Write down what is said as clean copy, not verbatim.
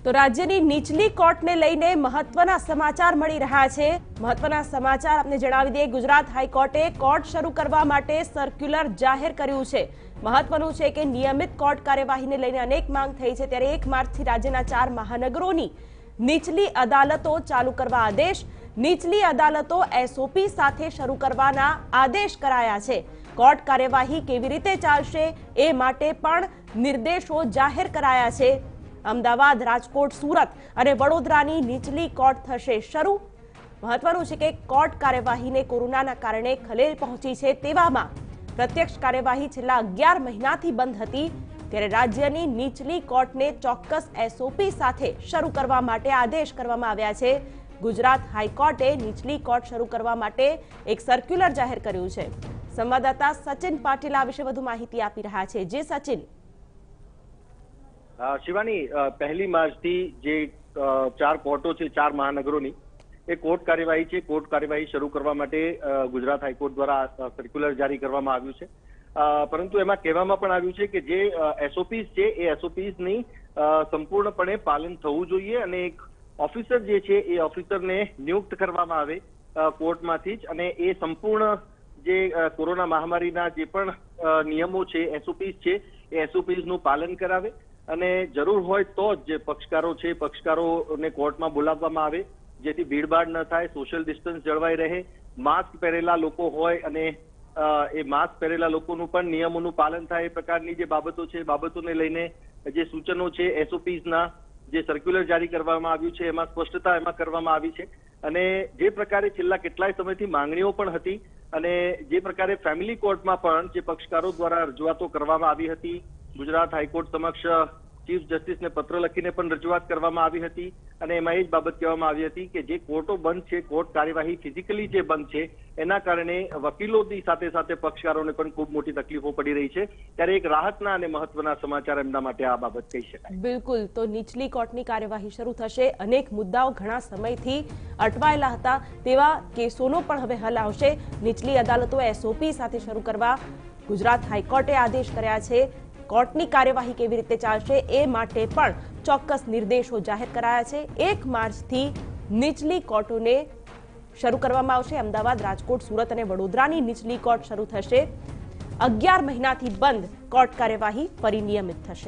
તો રાજ્યની નીચલી કોર્ટને લઈને મહત્વના સમાચાર મળી રહ્યા છે। મહત્વના સમાચાર આપને જણાવી દઈએ, ગુજરાત હાઈકોર્ટે કોર્ટ શરૂ કરવા માટે સર્ક્યુલર જાહેર કર્યું છે। મહત્વનું છે કે નિયમિત કોર્ટ કાર્યવાહીને લઈને અનેક માંગ થઈ છે, ત્યારે 1 માર્ચથી રાજ્યના 4 મહાનગરોની નીચલી અદાલતો ચાલુ કરવા આદેશ। નીચલી અદાલતો SOP સાથે શરૂ કરવાના આદેશ કરાયા છે। કોર્ટ કાર્યવાહી કેવી રીતે ચાલશે એ માટે પણ નિર્દેશો જાહેર કરાયા છે। અમદાવાદ, રાજકોટ, સુરત અને વડોદરાની નીચલી કોર્ટ થશે શરૂ। મહત્વનું છે કે કોર્ટ કાર્યવાહીને કોરોનાના કારણે ખલેલ પહોંચી છે, તેવામાં પ્રત્યક્ષ કાર્યવાહી છેલ્લા 11 મહિનાથી બંધ હતી, ત્યારે રાજ્યની નીચલી કોર્ટને ચોક્કસ SOP સાથે શરૂ કરવા માટે આદેશ કરવામાં આવ્યા છે। ગુજરાત હાઈકોર્ટે નીચલી કોર્ટ શરૂ કરવા માટે એક સર્ક્યુલર જાહેર કર્યું છે। સંવાદદાતા સચિન પાટીલ આ વિશે વધુ માહિતી આપી રહ્યા છે। જે સચિન, શિવાની, 1 માર્ચથી જે 4 કોર્ટો છે, 4 મહાનગરોની એ કોર્ટ કાર્યવાહી છે, કોર્ટ કાર્યવાહી શરૂ કરવા માટે ગુજરાત હાઈકોર્ટ દ્વારા સર્ક્યુલર જારી કરવામાં આવ્યું છે। પરંતુ એમાં કહેવામાં પણ આવ્યું છે કે જે SOPs છે એ SOPsની સંપૂર્ણપણે પાલન થવું જોઈએ અને એક ઓફિસર જે છે એ ઓફિસરને નિયુક્ત કરવામાં આવે કોર્ટમાંથી જ, અને એ સંપૂર્ણ જે કોરોના મહામારીના જે પણ નિયમો છે, SOPs છે, એ SOPsનું પાલન કરાવે અને જરૂર હોય તો જ જે પક્ષકારો છે પક્ષકારોને કોર્ટમાં બોલાવવામાં આવે, જેથી ભીડભાડ ન થાય, સોશિયલ ડિસ્ટન્સ જળવાઈ રહે, માસ્ક પહેરેલા લોકો હોય અને એ માસ્ક પહેરેલા લોકોનું પણ નિયમોનું પાલન થાય, એ પ્રકારની જે બાબતો છે બાબતોને લઈને જે સૂચનો છે SOPsના જે સર્ક્યુલર જારી કરવામાં આવ્યું છે એમાં સ્પષ્ટતા એમાં કરવામાં આવી છે। અને જે પ્રકારે છેલ્લા કેટલાય સમયથી માંગણીઓ પણ હતી અને જે પ્રકારે ફેમિલી કોર્ટમાં પણ જે પક્ષકારો દ્વારા રજૂઆતો કરવામાં આવી હતી, ગુજરાત હાઈકોર્ટ સમક્ષ ચીફ જસ્ટિસને પત્ર લખીને પણ રજૂઆત કરવામાં આવી હતી અને એમાં એ જ બાબત કહેવામાં આવી હતી કે જે કોર્ટો બંધ છે, કોર્ટ કાર્યવાહી ફિઝિકલી જે બંધ છે એના કારણે વકીલોની સાથે સાથે પક્ષકારોને પણ ખૂબ મોટી તકલીફો પડી રહી છે, ત્યારે એક રાહતના અને મહત્વના સમાચાર એમના માટે આ બાબત કહી શકાય। બિલકુલ, તો નીચલી કોર્ટની કાર્યવાહી શરૂ થશે। અનેક મુદ્દાઓ ઘણા સમયથી અટવાયેલા હતા, તેવા કેસોનો પણ હવે હલ આવશે। નીચલી અદાલતો SOP સાથે શરૂ કરવા ગુજરાત હાઈકોર્ટે આદેશ કર્યા છે। કોર્ટની કાર્યવાહી કેવી રીતે ચાલશે એ માટે પણ ચોક્કસ નિર્દેશો જાહેર કરાયા છે। 1 માર્ચથી નીચલી કોર્ટોને શરૂ કરવામાં આવશે। અમદાવાદ, રાજકોટ, સુરત અને વડોદરાની નીચલી કોર્ટ શરૂ થશે। 11 મહિનાથી બંધ કોર્ટ કાર્યવાહી ફરી નિયમિત થશે।